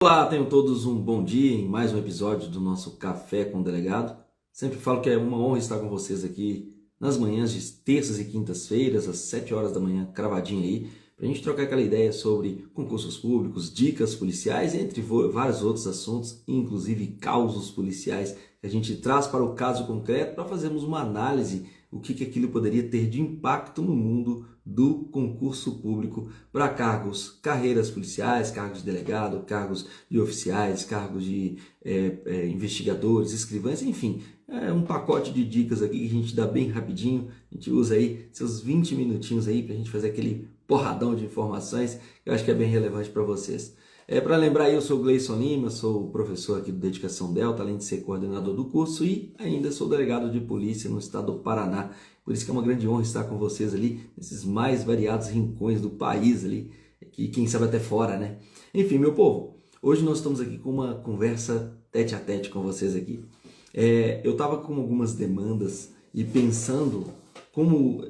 Olá, tenham todos um bom dia em mais um episódio do nosso Café com o Delegado. Sempre falo que é uma honra estar com vocês aqui nas manhãs de terças e quintas-feiras, às 7 horas da manhã, cravadinho aí, para a gente trocar aquela ideia sobre concursos públicos, dicas policiais, entre vários outros assuntos, inclusive causos policiais, que a gente traz para o caso concreto para fazermos uma análise o que aquilo poderia ter de impacto no mundo do concurso público para cargos, carreiras policiais, cargos de delegado, cargos de oficiais, cargos de investigadores, escrivães, enfim, é um pacote de dicas aqui que a gente dá bem rapidinho, a gente usa aí seus 20 minutinhos aí para a gente fazer aquele porradão de informações que eu acho que é bem relevante para vocês. Para lembrar aí, eu sou o Gleison Lima, sou professor aqui do Dedicação Delta, além de ser coordenador do curso e ainda sou delegado de polícia no estado do Paraná. Por isso que é uma grande honra estar com vocês ali, nesses mais variados rincões do país ali, que quem sabe até fora, né? Enfim, meu povo, hoje nós estamos aqui com uma conversa tete a tete com vocês aqui. Eu estava com algumas demandas e pensando como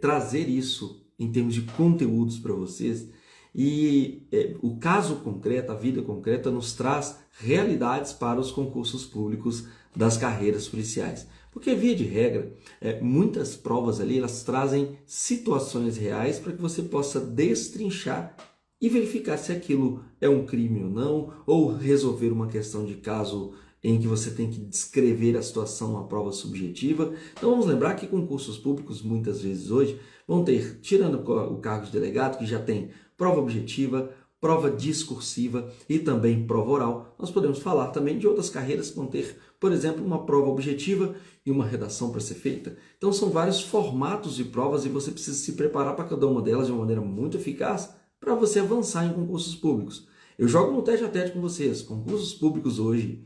trazer isso em termos de conteúdos para vocês. E o caso concreto, a vida concreta, nos traz realidades para os concursos públicos das carreiras policiais. Porque, via de regra, muitas provas ali, elas trazem situações reais para que você possa destrinchar e verificar se aquilo é um crime ou não, ou resolver uma questão de caso em que você tem que descrever a situação numa prova subjetiva. Então vamos lembrar que concursos públicos, muitas vezes hoje, vão ter, tirando o cargo de delegado, que já tem prova objetiva, prova discursiva e também prova oral. Nós podemos falar também de outras carreiras que vão ter, por exemplo, uma prova objetiva e uma redação para ser feita. Então são vários formatos de provas e você precisa se preparar para cada uma delas de uma maneira muito eficaz para você avançar em concursos públicos. Eu jogo no tete a tete com vocês. Concursos públicos hoje,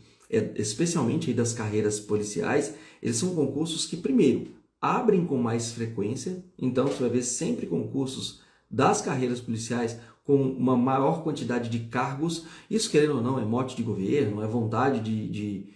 especialmente aí das carreiras policiais, eles são concursos que, primeiro, abrem com mais frequência. Então você vai ver sempre concursos das carreiras policiais com uma maior quantidade de cargos. Isso, querendo ou não, é mote de governo, é vontade de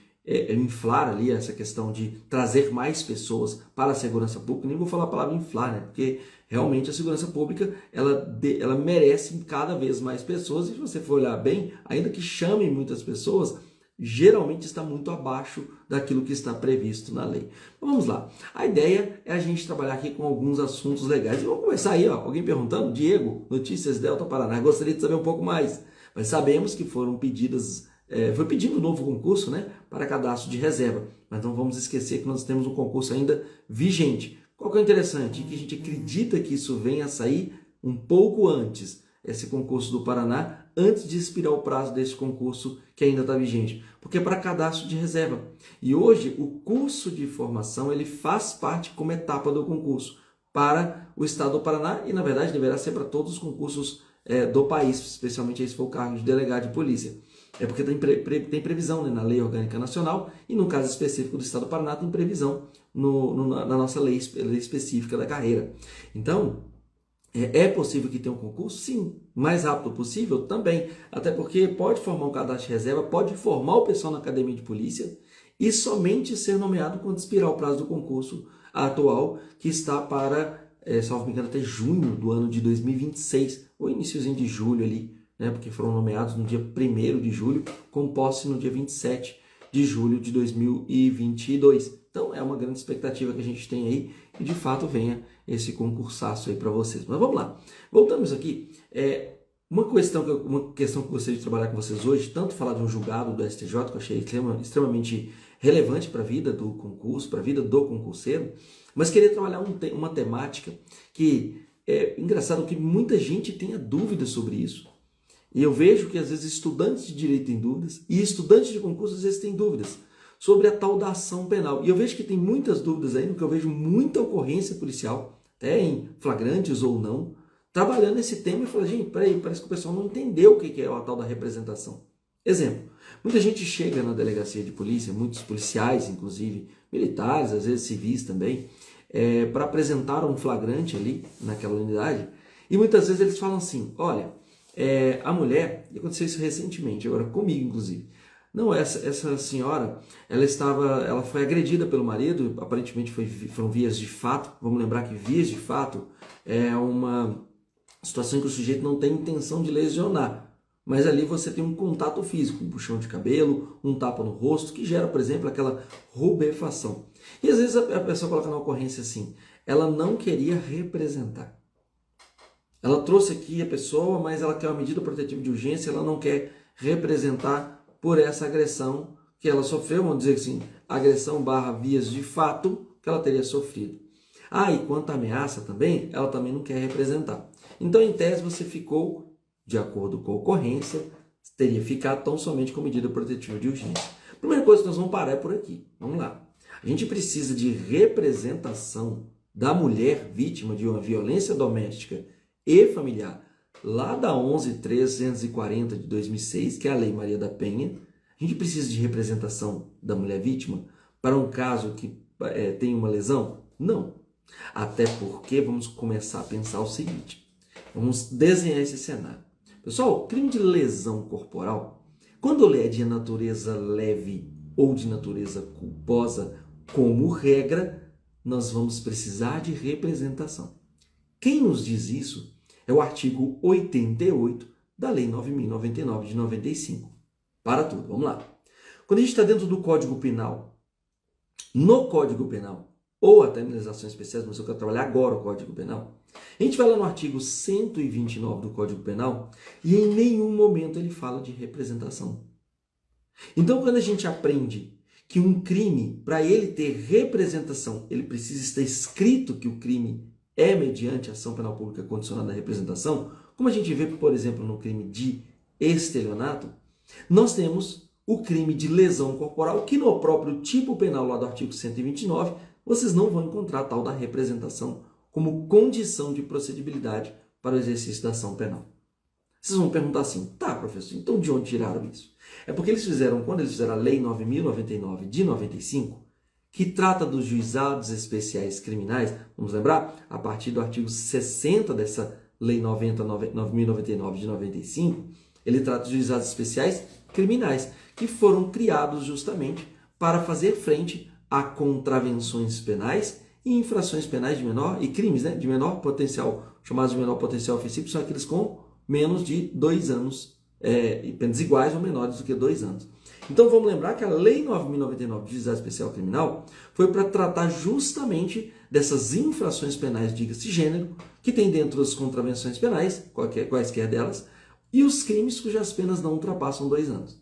inflar ali essa questão de trazer mais pessoas para a segurança pública. Nem vou falar a palavra inflar, né? Porque realmente a segurança pública ela merece cada vez mais pessoas. E se você for olhar bem, ainda que chamem muitas pessoas, geralmente está muito abaixo daquilo que está previsto na lei. Então, vamos lá. A ideia é a gente trabalhar aqui com alguns assuntos legais. E vamos começar aí, ó, alguém perguntando, Diego, Notícias Delta Paraná, gostaria de saber um pouco mais. Mas sabemos que foram pedidas, foi pedido um novo concurso, né, para cadastro de reserva. Mas não vamos esquecer que nós temos um concurso ainda vigente. Qual que é o interessante? Que a gente acredita que isso venha a sair um pouco antes, esse concurso do Paraná, antes de expirar o prazo desse concurso que ainda está vigente, porque é para cadastro de reserva. E hoje o curso de formação ele faz parte como etapa do concurso para o estado do Paraná e na verdade deverá ser para todos os concursos do país, especialmente se for o cargo de delegado de polícia. É porque tem previsão, né, na Lei Orgânica Nacional e no caso específico do estado do Paraná tem previsão na nossa lei específica da carreira. Então, é possível que tenha um concurso? Sim. Mais rápido possível? Também. Até porque pode formar um cadastro de reserva, pode formar o pessoal na academia de polícia e somente ser nomeado quando expirar o prazo do concurso atual, que está para, salvo me engano, até junho do ano de 2026, ou iniciozinho de julho ali, né? Porque foram nomeados no dia 1º de julho, com posse no dia 27 de julho de 2022. Então é uma grande expectativa que a gente tem aí e de fato venha esse concursaço aí para vocês. Mas vamos lá, voltamos aqui. Uma questão que eu gostaria de trabalhar com vocês hoje, tanto falar de um julgado do STJ, que eu achei extremamente relevante para a vida do concurso, para a vida do concurseiro, mas queria trabalhar uma temática que é engraçado que muita gente tenha dúvidas sobre isso. E eu vejo que às vezes estudantes de direito têm dúvidas e estudantes de concurso às vezes têm dúvidas sobre a tal da ação penal. E eu vejo que tem muitas dúvidas aí, no que eu vejo muita ocorrência policial, até em flagrantes ou não, trabalhando esse tema e falo, gente, peraí, parece que o pessoal não entendeu o que é a tal da representação. Exemplo, muita gente chega na delegacia de polícia, muitos policiais, inclusive militares, às vezes civis também, para apresentar um flagrante ali naquela unidade, e muitas vezes eles falam assim, olha, a mulher, e aconteceu isso recentemente, agora comigo inclusive, não, essa senhora, ela foi agredida pelo marido, aparentemente foram vias de fato. Vamos lembrar que vias de fato é uma situação em que o sujeito não tem intenção de lesionar, mas ali você tem um contato físico, um puxão de cabelo, um tapa no rosto, que gera, por exemplo, aquela rubefação. E às vezes a pessoa coloca na ocorrência assim, ela não queria representar. Ela trouxe aqui a pessoa, mas ela quer uma medida protetiva de urgência, ela não quer representar por essa agressão que ela sofreu, vamos dizer assim, agressão / vias de fato que ela teria sofrido. E quanto à ameaça também, ela também não quer representar. Então, em tese, você ficou, de acordo com a ocorrência, teria ficado tão somente com medida protetiva de urgência. Primeira coisa que nós vamos parar é por aqui. Vamos lá. A gente precisa de representação da mulher vítima de uma violência doméstica e familiar, lá da 11.340 de 2006, que é a Lei Maria da Penha. A gente precisa de representação da mulher vítima para um caso que tem uma lesão? Não. Até porque vamos começar a pensar o seguinte, vamos desenhar esse cenário. Pessoal, crime de lesão corporal, quando ele é de natureza leve ou de natureza culposa, como regra, nós vamos precisar de representação. Quem nos diz isso é o artigo 88 da Lei 9.099 de 95. Para tudo, vamos lá. Quando a gente está dentro do Código Penal, no Código Penal, ou até em legislações especiais, mas eu quero trabalhar agora o Código Penal, a gente vai lá no artigo 129 do Código Penal e em nenhum momento ele fala de representação. Então, quando a gente aprende que um crime, para ele ter representação, ele precisa estar escrito que o crime é mediante ação penal pública condicionada à representação, como a gente vê, por exemplo, no crime de estelionato, nós temos o crime de lesão corporal, que no próprio tipo penal lá do artigo 129, vocês não vão encontrar tal da representação como condição de procedibilidade para o exercício da ação penal. Vocês vão perguntar assim, tá, professor, então de onde tiraram isso? É porque eles fizeram, quando eles fizeram a Lei 9.099 de 95, que trata dos juizados especiais criminais, vamos lembrar, a partir do artigo 60 dessa Lei 9.099 de 95, ele trata dos juizados especiais criminais, que foram criados justamente para fazer frente a contravenções penais e infrações penais de menor, e crimes de menor potencial, chamados de menor potencial ofensivo, são aqueles com menos de 2 anos, penas iguais ou menores do que 2 anos. Então vamos lembrar que a Lei 9.099 de Juizado Especial Criminal foi para tratar justamente dessas infrações penais, diga-se gênero, que tem dentro das contravenções penais, quaisquer delas, e os crimes cujas penas não ultrapassam 2 anos.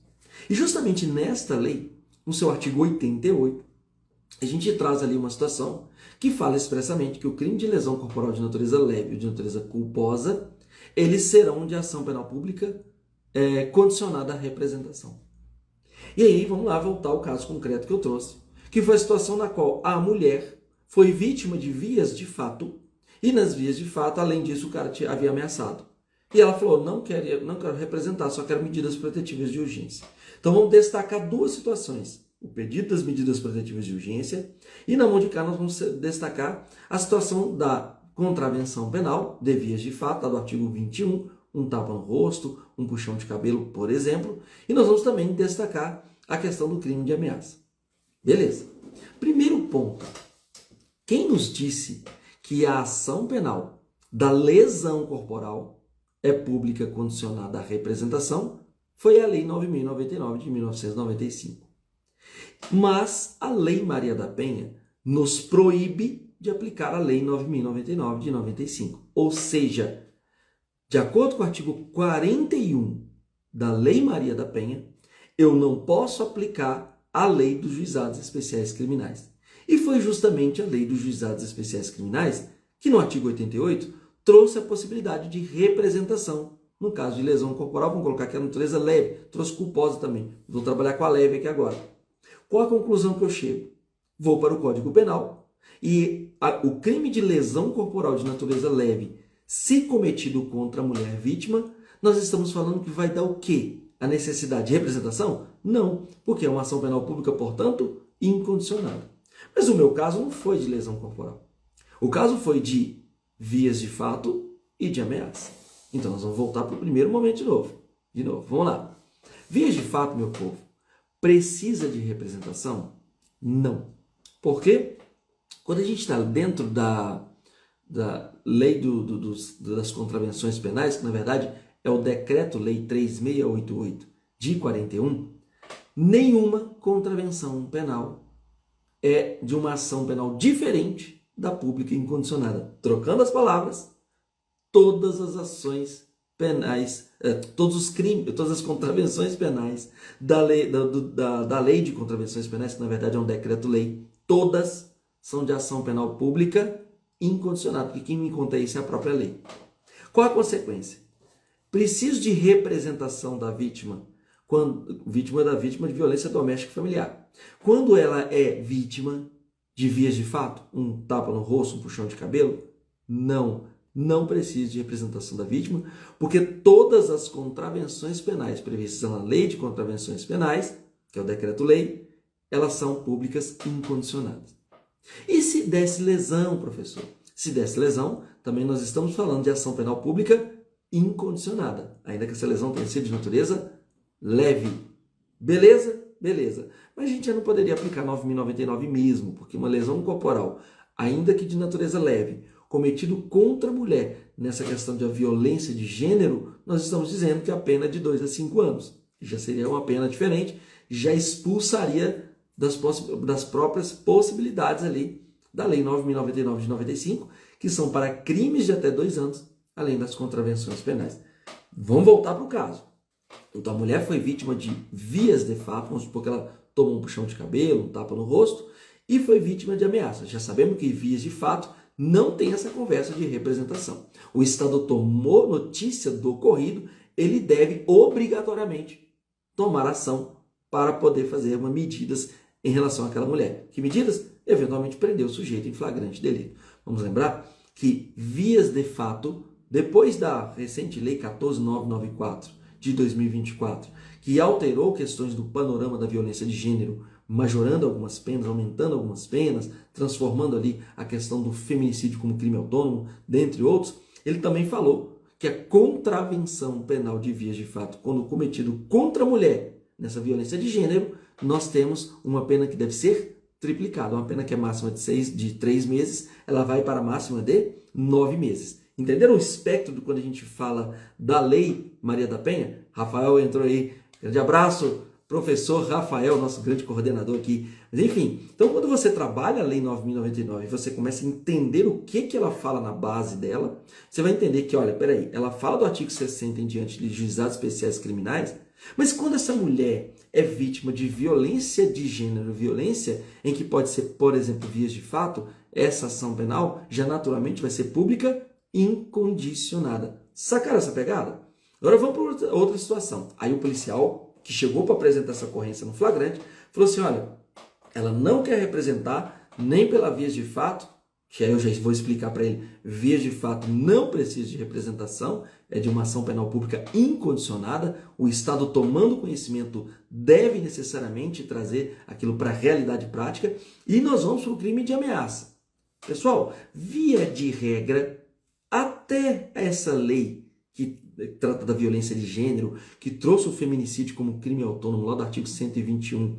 E justamente nesta lei, no seu artigo 88, a gente traz ali uma situação que fala expressamente que o crime de lesão corporal de natureza leve ou de natureza culposa, eles serão de ação penal pública condicionada à representação. E aí, vamos lá voltar ao caso concreto que eu trouxe, que foi a situação na qual a mulher foi vítima de vias de fato, e nas vias de fato, além disso, o cara havia ameaçado. E ela falou, não quero representar, só quero medidas protetivas de urgência. Então vamos destacar 2 situações, o pedido das medidas protetivas de urgência, e na mão de cá nós vamos destacar a situação da contravenção penal de vias de fato, tá, do artigo 21, um tapa no rosto, um puxão de cabelo, por exemplo, e nós vamos também destacar a questão do crime de ameaça. Beleza. Primeiro ponto, quem nos disse que a ação penal da lesão corporal é pública condicionada à representação foi a Lei 9.099 de 1995. Mas a Lei Maria da Penha nos proíbe de aplicar a Lei 9.099 de 95. Ou seja, de acordo com o artigo 41 da Lei Maria da Penha, eu não posso aplicar a Lei dos Juizados Especiais Criminais. E foi justamente a Lei dos Juizados Especiais Criminais que, no artigo 88, trouxe a possibilidade de representação. No caso de lesão corporal, vamos colocar aqui a natureza leve, trouxe culposa também. Vou trabalhar com a leve aqui agora. Qual a conclusão que eu chego? Vou para o Código Penal e o crime de lesão corporal de natureza leve, se cometido contra a mulher vítima, nós estamos falando que vai dar o quê? A necessidade de representação? Não, porque é uma ação penal pública, portanto, incondicionada. Mas o meu caso não foi de lesão corporal. O caso foi de vias de fato e de ameaça. Então nós vamos voltar para o primeiro momento de novo. Vamos lá. Vias de fato, meu povo, precisa de representação? Não. Por quê? Quando a gente está dentro da lei das contravenções penais, que na verdade é o Decreto-Lei 3688 de 41, nenhuma contravenção penal é de uma ação penal diferente da pública incondicionada. Trocando as palavras, todas as ações penais, todos os crimes, todas as contravenções penais da lei de contravenções penais, que na verdade é um decreto-lei, todas são de ação penal pública incondicionada, porque quem me conta isso é a própria lei. Qual a consequência? Preciso de representação da vítima, vítima de violência doméstica e familiar. Quando ela é vítima de vias de fato, um tapa no rosto, um puxão de cabelo, não precisa de representação da vítima, porque todas as contravenções penais previstas na Lei de Contravenções Penais, que é o decreto-lei, elas são públicas incondicionadas. E se desse lesão, professor? Se desse lesão, também nós estamos falando de ação penal pública incondicionada, ainda que essa lesão tenha sido de natureza leve. Beleza? Beleza. Mas a gente já não poderia aplicar 9.099 mesmo, porque uma lesão corporal, ainda que de natureza leve, cometido contra a mulher, nessa questão de violência de gênero, nós estamos dizendo que a pena é de 2 a 5 anos. Já seria uma pena diferente, já expulsaria das próprias possibilidades ali da Lei 9.099 de 95, que são para crimes de até 2 anos, além das contravenções penais. Vamos voltar para o caso. Então a mulher foi vítima de vias de fato, vamos supor que ela tomou um puxão de cabelo, um tapa no rosto, e foi vítima de ameaça. Já sabemos que vias de fato não tem essa conversa de representação. O Estado tomou notícia do ocorrido, ele deve obrigatoriamente tomar ação para poder fazer medidas em relação àquela mulher. Que medidas? Eventualmente prender o sujeito em flagrante delito. Vamos lembrar que vias de fato, depois da recente Lei 14.994 de 2024, que alterou questões do panorama da violência de gênero, majorando algumas penas, aumentando algumas penas, transformando ali a questão do feminicídio como crime autônomo, dentre outros, ele também falou que a contravenção penal de vias de fato, quando cometido contra a mulher nessa violência de gênero, nós temos uma pena que deve ser triplicada. Uma pena que é máxima de 3 meses, ela vai para a máxima de 9 meses. Entenderam o espectro de quando a gente fala da Lei Maria da Penha? Rafael entrou aí. Grande abraço, professor Rafael, nosso grande coordenador aqui. Mas enfim, então quando você trabalha a Lei 9.099 e você começa a entender o que ela fala na base dela, você vai entender que, olha, peraí, ela fala do artigo 60 em diante de juizados especiais criminais, mas quando essa mulher é vítima de violência de gênero, violência em que pode ser, por exemplo, vias de fato, essa ação penal já naturalmente vai ser pública incondicionada. Sacaram essa pegada? Agora vamos para outra situação. Aí o policial que chegou para apresentar essa ocorrência no flagrante falou assim, olha, ela não quer representar nem pela vias de fato, que aí eu já vou explicar para ele, vias de fato não precisa de representação, é de uma ação penal pública incondicionada, o Estado tomando conhecimento deve necessariamente trazer aquilo para a realidade prática, e nós vamos para o crime de ameaça. Pessoal, via de regra, até essa lei que trata da violência de gênero, que trouxe o feminicídio como crime autônomo lá do artigo 121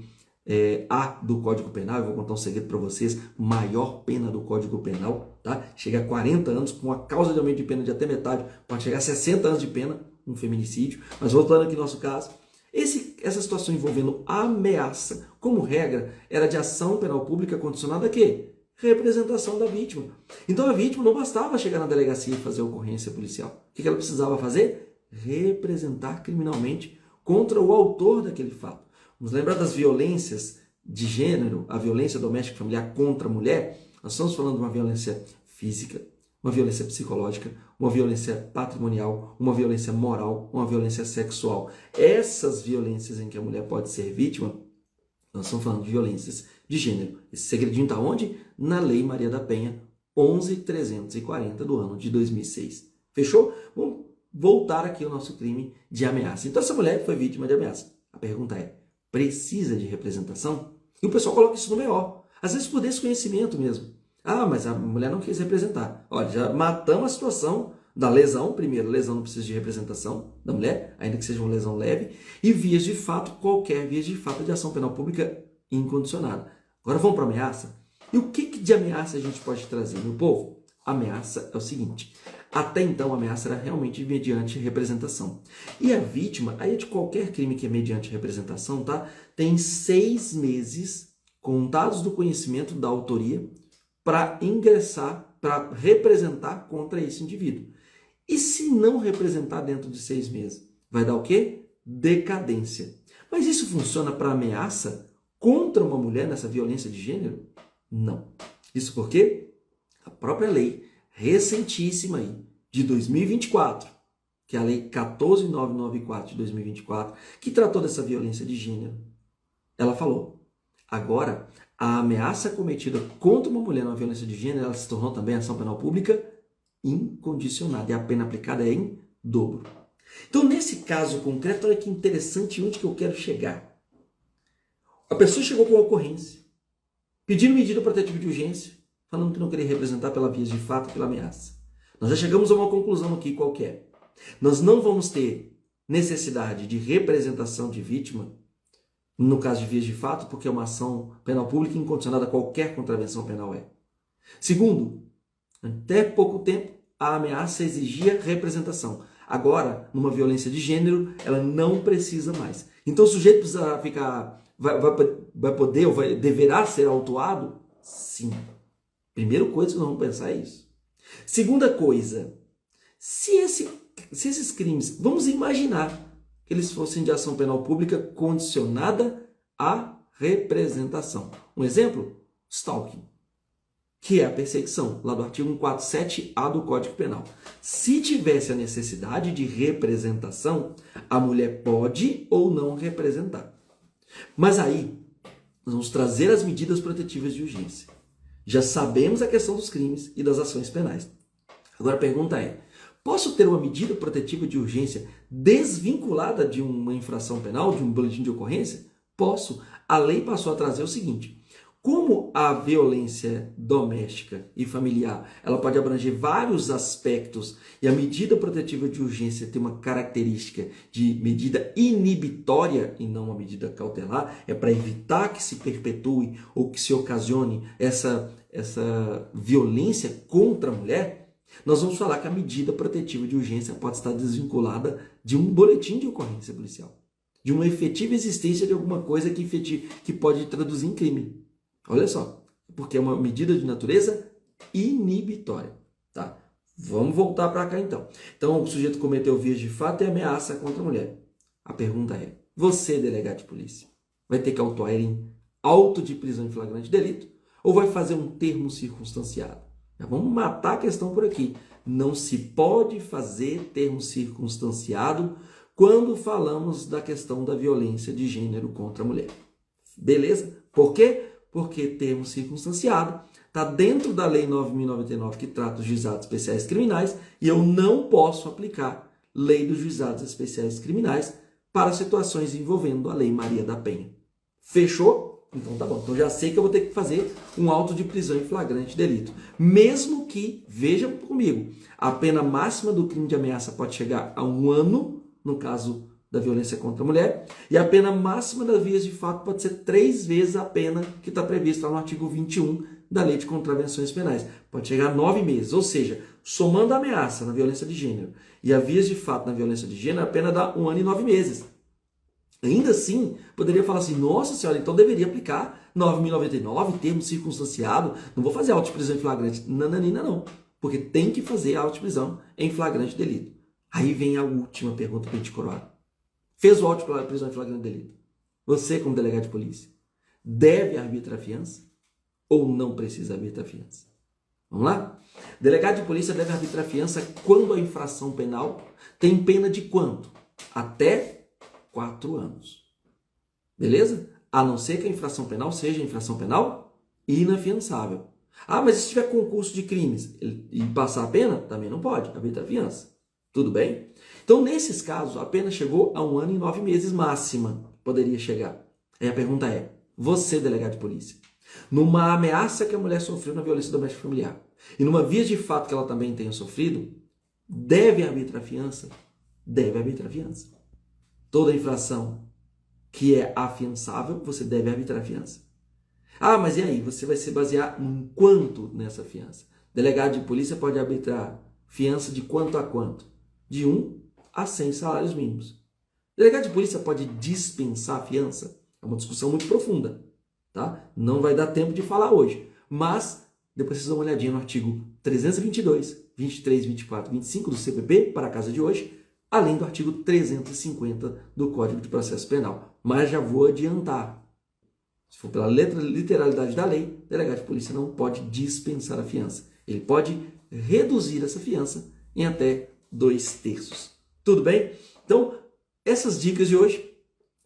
A do Código Penal, eu vou contar um segredo para vocês, maior pena do Código Penal, tá? Chega a 40 anos, com a causa de aumento de pena de até metade, pode chegar a 60 anos de pena, um feminicídio. Mas voltando aqui no nosso caso, essa situação envolvendo ameaça, como regra, era de ação penal pública condicionada a quê? Representação da vítima. Então a vítima não bastava chegar na delegacia e fazer a ocorrência policial. O que ela precisava fazer? Representar criminalmente contra o autor daquele fato. Vamos lembrar das violências de gênero, a violência doméstica e familiar contra a mulher? Nós estamos falando de uma violência física, uma violência psicológica, uma violência patrimonial, uma violência moral, uma violência sexual. Essas violências em que a mulher pode ser vítima, nós estamos falando de violências de gênero. Esse segredinho está onde? Na Lei Maria da Penha 11.340 do ano de 2006. Fechou? Vamos voltar aqui ao nosso crime de ameaça. Então essa mulher foi vítima de ameaça. A pergunta é, precisa de representação? E o pessoal coloca isso no BO. Às vezes por desconhecimento mesmo. Ah, mas a mulher não quis representar. Olha, já matamos a situação da lesão. Primeiro, lesão não precisa de representação da mulher, ainda que seja uma lesão leve. E vias de fato, qualquer vias de fato de ação penal pública incondicionada. Agora vamos para a ameaça? E o que de ameaça a gente pode trazer, meu povo? A ameaça é o seguinte. Até então, a ameaça era realmente mediante representação. E a vítima, aí de qualquer crime que é mediante representação, tá? Tem 6 meses contados do conhecimento da autoria para ingressar, para representar contra esse indivíduo. E se não representar dentro de 6 meses? Vai dar o quê? Decadência. Mas isso funciona para ameaça contra uma mulher nessa violência de gênero? Não. Isso porque a própria lei recentíssima aí, de 2024, que é a Lei 14.994 de 2024, que tratou dessa violência de gênero, ela falou, agora, a ameaça cometida contra uma mulher numa violência de gênero, ela se tornou também ação penal pública incondicionada, e a pena aplicada é em dobro. Então, nesse caso concreto, olha que interessante onde que eu quero chegar. A pessoa chegou com a ocorrência, pedindo medida protetiva de urgência, falando que não queria representar pela via de fato, pela ameaça. Nós já chegamos a uma conclusão aqui qualquer. Nós não vamos ter necessidade de representação de vítima, no caso de vias de fato, porque é uma ação penal pública incondicionada a qualquer contravenção penal é. Segundo, até pouco tempo, a ameaça exigia representação. Agora, numa violência de gênero, ela não precisa mais. Então o sujeito precisa ficar, vai poder ou deverá ser autuado? Sim. Primeira coisa que nós vamos pensar é isso. Segunda coisa, se esses crimes, vamos imaginar que eles fossem de ação penal pública condicionada à representação. Um exemplo? Stalking, que é a perseguição, lá do artigo 147-A do Código Penal. Se tivesse a necessidade de representação, a mulher pode ou não representar. Mas aí, nós vamos trazer as medidas protetivas de urgência. Já sabemos a questão dos crimes e das ações penais. Agora a pergunta é, posso ter uma medida protetiva de urgência desvinculada de uma infração penal, de um boletim de ocorrência? Posso. A lei passou a trazer o seguinte, como a violência doméstica e familiar, ela pode abranger vários aspectos e a medida protetiva de urgência tem uma característica de medida inibitória e não uma medida cautelar, é para evitar que se perpetue ou que se ocasione essa violência contra a mulher, nós vamos falar que a medida protetiva de urgência pode estar desvinculada de um boletim de ocorrência policial, de uma efetiva existência de alguma coisa que pode traduzir em crime. Olha só, porque é uma medida de natureza inibitória, tá? Vamos voltar para cá então. Então, o sujeito cometeu vias de fato e ameaça contra a mulher. A pergunta é, você, delegado de polícia, vai ter que autuar em auto de prisão em flagrante delito ou vai fazer um termo circunstanciado? Já vamos matar a questão por aqui. Não se pode fazer termo circunstanciado quando falamos da questão da violência de gênero contra a mulher. Beleza? Por quê? Porque termo circunstanciado está dentro da Lei 9.099 que trata os juizados especiais criminais e eu não posso aplicar Lei dos Juizados Especiais Criminais para situações envolvendo a Lei Maria da Penha. Fechou? Então tá bom. Então já sei que eu vou ter que fazer um auto de prisão em flagrante delito. Mesmo que, veja comigo, a pena máxima do crime de ameaça pode chegar a 1 ano, no caso da violência contra a mulher, e a pena máxima das vias de fato pode ser 3 vezes a pena que está prevista lá no artigo 21 da Lei de Contravenções Penais. Pode chegar a 9 meses, ou seja, somando a ameaça na violência de gênero e a vias de fato na violência de gênero, a pena dá 1 ano e 9 meses. Ainda assim, poderia falar assim, nossa senhora, então deveria aplicar 9.099, termo circunstanciado, não vou fazer auto de prisão em flagrante. Nananina não, porque tem que fazer auto de prisão em flagrante delito. Aí vem a última pergunta para a gente coroar. Fez o auto de prisão em flagrante delito. Você, como delegado de polícia, deve arbitrar fiança ou não precisa arbitrar fiança? Vamos lá? Delegado de polícia deve arbitrar fiança quando a infração penal tem pena de quanto? Até 4 anos. Beleza? A não ser que a infração penal seja infração penal inafiançável. Ah, mas se tiver concurso de crimes e passar a pena, também não pode arbitrar fiança. Tudo bem? Então, nesses casos, a pena chegou a 1 ano e 9 meses máxima. Poderia chegar. Aí a pergunta é, você, delegado de polícia, numa ameaça que a mulher sofreu na violência doméstica familiar e numa via de fato que ela também tenha sofrido, deve arbitrar fiança? Deve arbitrar fiança. Toda infração que é afiançável, você deve arbitrar fiança. Ah, mas e aí? Você vai se basear em quanto nessa fiança? Delegado de polícia pode arbitrar Fiança de quanto a quanto? De 1 a 100 salários mínimos. O delegado de polícia pode dispensar a fiança? É uma discussão muito profunda, tá? Não vai dar tempo de falar hoje, mas depois vocês dão uma olhadinha no artigo 322, 23, 24, 25 do CPP, para a casa de hoje, além do artigo 350 do Código de Processo Penal. Mas já vou adiantar. Se for pela literalidade da lei, o delegado de polícia não pode dispensar a fiança. Ele pode reduzir essa fiança em até 2/3. Tudo bem? Então, essas dicas de hoje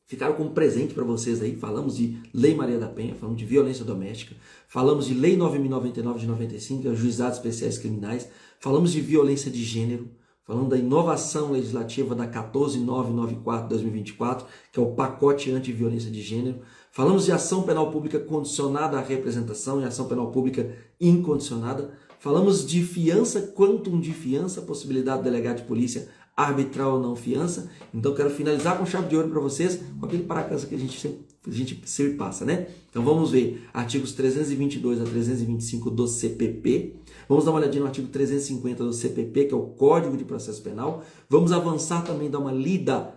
ficaram como presente para vocês aí. Falamos de Lei Maria da Penha, falamos de violência doméstica, falamos de Lei 9.099 de 95, que é os juizados especiais criminais, falamos de violência de gênero, falando da inovação legislativa da 14.994 de 2024, que é o pacote anti-violência de gênero. Falamos de ação penal pública condicionada à representação e ação penal pública incondicionada. Falamos de fiança, quantum de fiança, possibilidade do delegado de polícia arbitrar ou não fiança. Então quero finalizar com chave de ouro para vocês, com aquele para-casa que a gente sempre passa, né? Então vamos ver artigos 322 a 325 do CPP. Vamos dar uma olhadinha no artigo 350 do CPP, que é o Código de Processo Penal. Vamos avançar também, dar uma lida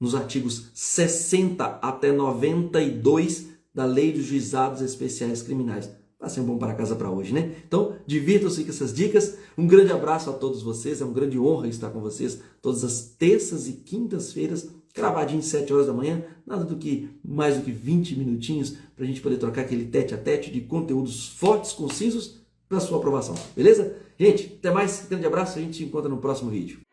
nos artigos 60 até 92 da Lei dos Juizados Especiais Criminais. Vai ser um bom para casa para hoje, né? Então, divirtam-se com essas dicas. Um grande abraço a todos vocês. É uma grande honra estar com vocês todas as terças e quintas-feiras, cravadinho às 7 horas da manhã. Nada do que mais do que 20 minutinhos para a gente poder trocar aquele tete-a-tete de conteúdos fortes, concisos para sua aprovação. Beleza? Gente, até mais. Grande abraço. A gente se encontra no próximo vídeo.